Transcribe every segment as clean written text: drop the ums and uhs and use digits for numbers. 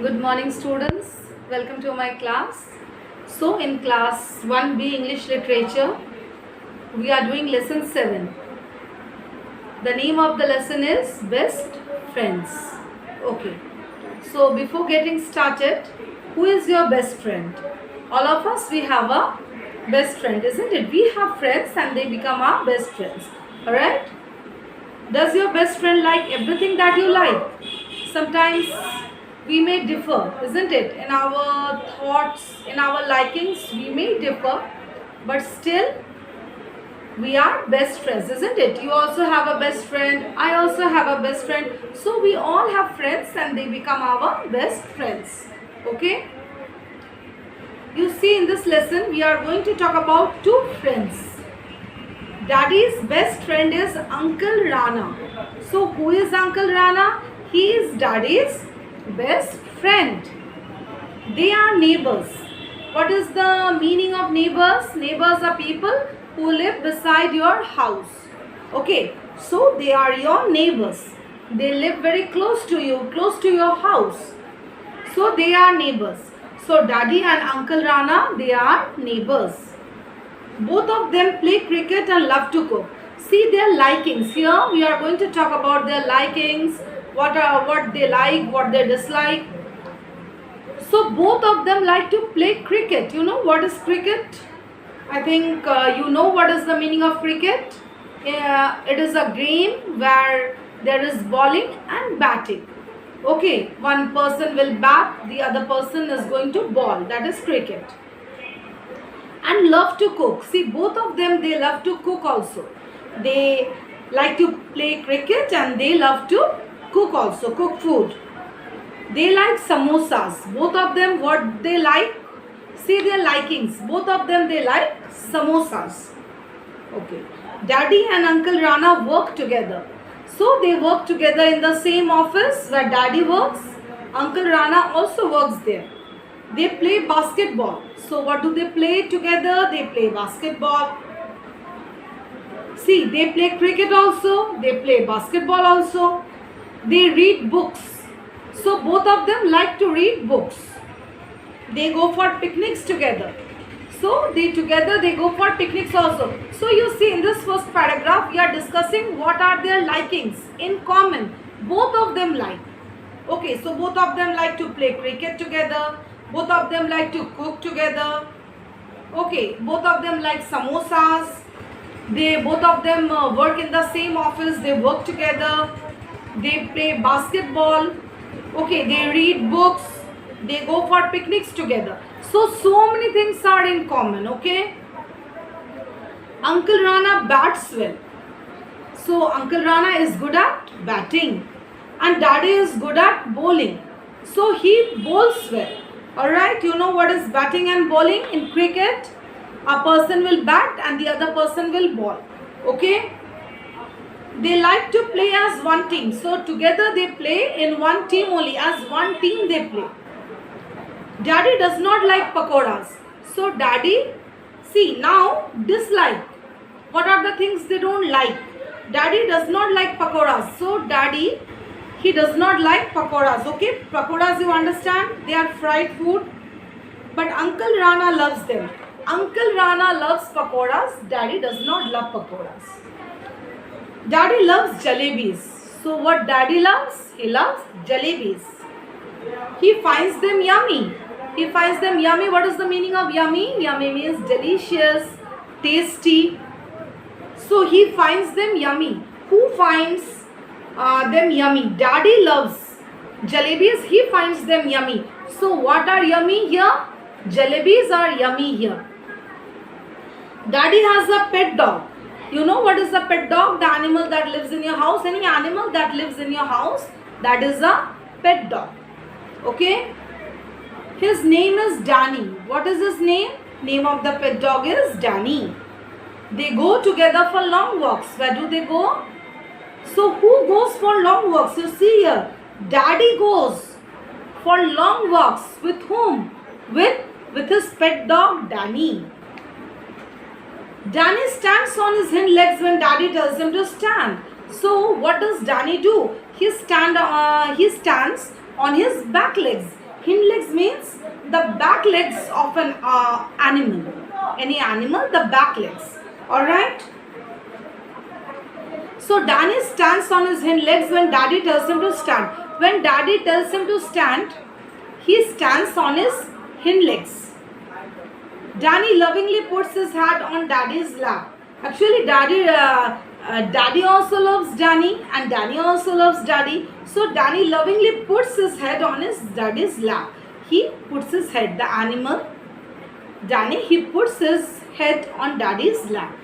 Good morning, students. Welcome to my class. So, in class 1B English Literature, we are doing lesson 7. The name of the lesson is Best Friends. Okay. So, before getting started, who is your best friend? All of us, we have a best friend, isn't it? We have friends and they become our best friends. Alright? Does your best friend like everything that you like? Sometimes we may differ, isn't it? In our thoughts, in our likings, we may differ, but still we are best friends, isn't it? You also have a best friend, I also have a best friend. So we all have friends and they become our best friends. Okay? You see, in this lesson, we are going to talk about two friends. Daddy's best friend is Uncle Rana. So who is Uncle Rana? He is Daddy's best friend. They are neighbors. What is the meaning of neighbors? Neighbors are people who live beside your house. Okay, so they are your neighbors. They live very close to you, close to your house. So they are neighbors. So Daddy and Uncle Rana, they are neighbors. Both of them play cricket and love to cook. See their likings. Here we are going to talk about their likings, what they like, what they dislike. So both of them like to play cricket. You know what is cricket? I think you know what is the meaning of cricket. It is a game where there is bowling and batting. Okay, one person will bat, the other person is going to bowl. That is cricket. And love to cook. See, both of them, they love to cook also. They like to play cricket and they love to cook also, cook food. They like samosas. Both of them, what they like? See their likings. Both of them, they like samosas. Okay. Daddy and Uncle Rana work together. So they work together in the same office where Daddy works. Uncle Rana also works there. They play basketball. So what do they play together? They play basketball. See, they play cricket also. They play basketball also. They read books. So both of them like to read books. They go for picnics together. So they go for picnics also. So you see, in this first paragraph, we are discussing what are their likings in common. Both of them like. Okay, so both of them like to play cricket together. Both of them like to cook together. Okay, both of them like samosas. Both of them work in the same office. They work together. They play basketball. Okay, they read books. They go for picnics together. So many things are in common. Okay. Uncle Rana bats well. So Uncle Rana is good at batting. And Daddy is good at bowling. So he bowls well. Alright, you know what is batting and bowling in cricket? A person will bat and the other person will bowl. Okay? They like to play as one team. So together they play in one team only. As one team they play. Daddy does not like pakoras. So Daddy, see now, dislike. What are the things they don't like? Daddy does not like pakoras. So Daddy, he does not like pakoras. Okay, pakoras, you understand? They are fried food. But Uncle Rana loves them. Uncle Rana loves pakoras. Daddy does not love pakoras. Daddy loves jalebis. So what Daddy loves? He loves jalebis. He finds them yummy. He finds them yummy. What is the meaning of yummy? Yummy means delicious, tasty. So he finds them yummy. Who finds them yummy? Daddy loves jalebis. He finds them yummy. So what are yummy here? Jalebis are yummy here. Daddy has a pet dog. You know what is a pet dog? The animal that lives in your house. Any animal that lives in your house, that is a pet dog. Okay. His name is Danny. What is his name? Name of the pet dog is Danny. They go together for long walks. Where do they go? So who goes for long walks? You see here, Daddy goes for long walks. With whom? With his pet dog Danny. Danny stands on his hind legs when Daddy tells him to stand. So what does Danny do? He stands on his back legs. Hind legs means the back legs of an animal. Any animal, the back legs. Alright? So Danny stands on his hind legs when daddy tells him to stand. When daddy tells him to stand, he stands on his hind legs. Danny lovingly puts his head on daddy's lap. Actually, daddy also loves Danny and Danny also loves daddy. So Danny lovingly puts his head on his daddy's lap. He puts his head, the animal, Danny, he puts his head on daddy's lap.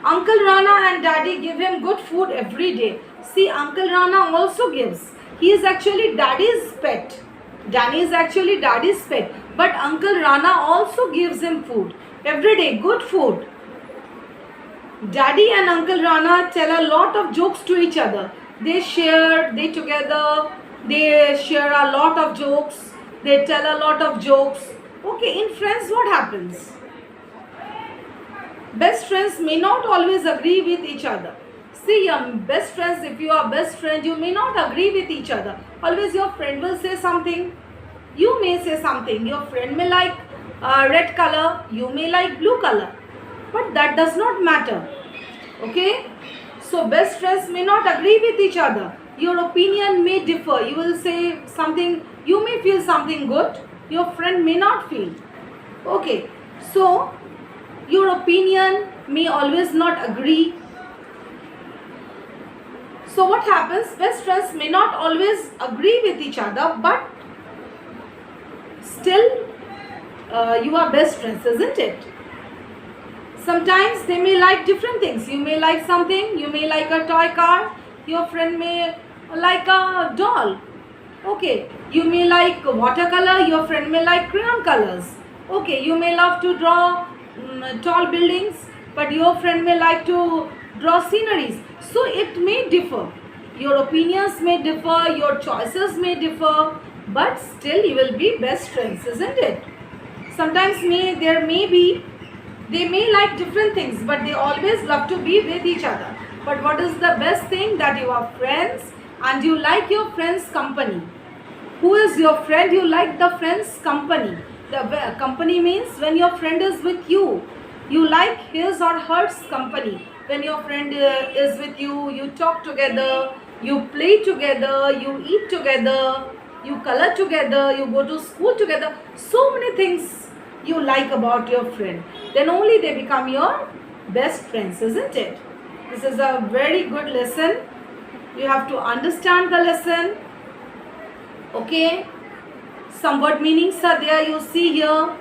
Uncle Rana and daddy give him good food every day. See, Uncle Rana also gives. He is actually daddy's pet. Danny is actually daddy's pet. But Uncle Rana also gives him food. Every day, good food. Daddy and Uncle Rana tell a lot of jokes to each other. They share a lot of jokes. They tell a lot of jokes. Okay, in friends, what happens? Best friends may not always agree with each other. See, your best friends, if you are best friend, you may not agree with each other. Always your friend will say something. You may say something. Your friend may like red color. You may like blue color. But that does not matter. Okay? So, best friends may not agree with each other. Your opinion may differ. You will say something. You may feel something good. Your friend may not feel. Okay. So, your opinion may always not agree. So what happens? Best friends may not always agree with each other, but still you are best friends, isn't it? Sometimes they may like different things. You may like something, you may like a toy car, your friend may like a doll. Okay, you may like watercolor, your friend may like crayon colors. Okay, you may love to draw tall buildings, but your friend may like to draw sceneries. So it may differ. Your opinions may differ, your choices may differ, but still you will be best friends, isn't it? Sometimes they may like different things, but they always love to be with each other. But what is the best thing? That you are friends and you like your friend's company. Who is your friend? You like the friend's company. The company means when your friend is with you, you like his or her company. When your friend is with you, you talk together, you play together, you eat together, you color together, you go to school together. So many things you like about your friend. Then only they become your best friends, isn't it? This is a very good lesson. You have to understand the lesson. Okay? Some word meanings are there, you see here.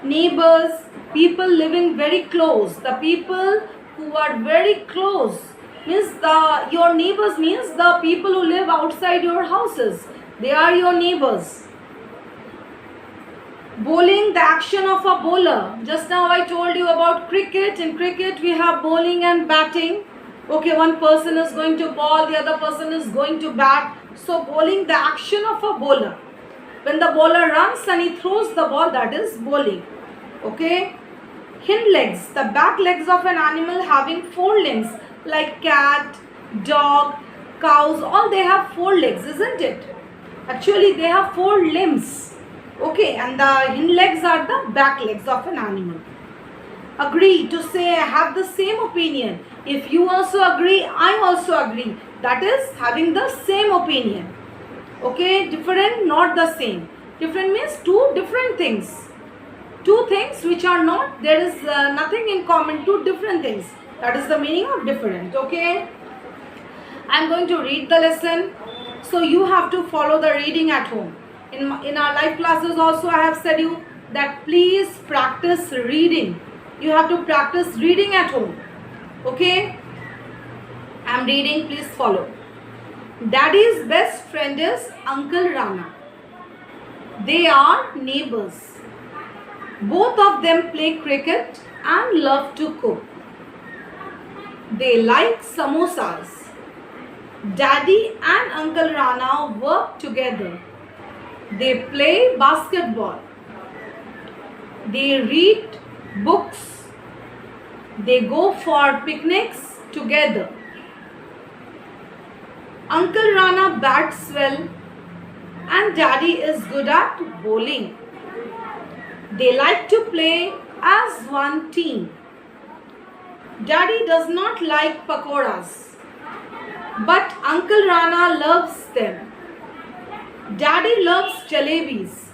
Neighbors, people living very close. The people who are very close means your neighbors means the people who live outside your houses. They are your neighbors. Bowling, the action of a bowler. Just now I told you about cricket. In cricket we have bowling and batting. Okay, one person is going to bowl, the other person is going to bat. So bowling, the action of a bowler. When the bowler runs and he throws the ball, that is bowling. Okay. Hind legs, the back legs of an animal having 4 limbs, like cat, dog, cows, all they have 4 legs, isn't it? Actually, they have 4 limbs. Okay, and the hind legs are the back legs of an animal. Agree, to say I have the same opinion. If you also agree, I also agree. That is having the same opinion. Okay, different, not the same. Different means 2 different things. 2 things which are not, there is nothing in common, 2 different things. That is the meaning of different. Okay, I am going to read the lesson. So you have to follow the reading at home. In our live classes also I have said you that please practice reading. You have to practice reading at home. Okay, I am reading, please follow. Daddy's best friend is Uncle Rana. They are neighbors. Both of them play cricket and love to cook. They like samosas. Daddy and Uncle Rana work together. They play basketball. They read books. They go for picnics together. Uncle Rana bats well and Daddy is good at bowling. They like to play as one team. Daddy does not like pakoras, but Uncle Rana loves them. Daddy loves jalebis.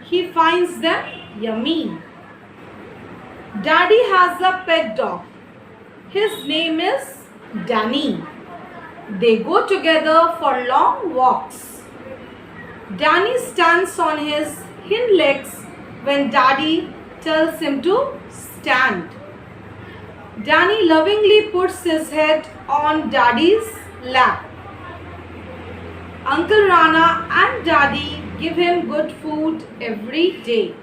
He finds them yummy. Daddy has a pet dog. His name is Danny. They go together for long walks. Danny stands on his hind legs when Daddy tells him to stand. Danny lovingly puts his head on Daddy's lap. Uncle Rana and Daddy give him good food every day.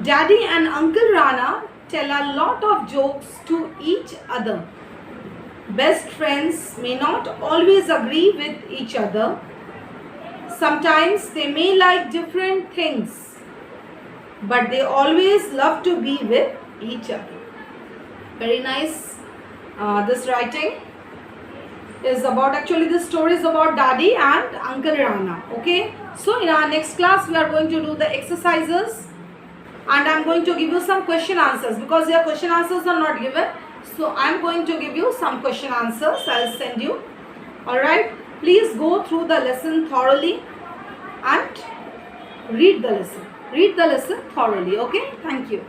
Daddy and Uncle Rana tell a lot of jokes to each other. Best friends may not always agree with each other. Sometimes they may like different things, but they always love to be with each other. Very nice. This writing is about, actually this story is about Daddy and Uncle Rana. Okay. So in our next class we are going to do the exercises, and I am going to give you some question answers because your question answers are not given. So I am going to give you some question answers. I will send you. Alright. Please go through the lesson thoroughly and read the lesson. Read the lesson thoroughly. Okay. Thank you.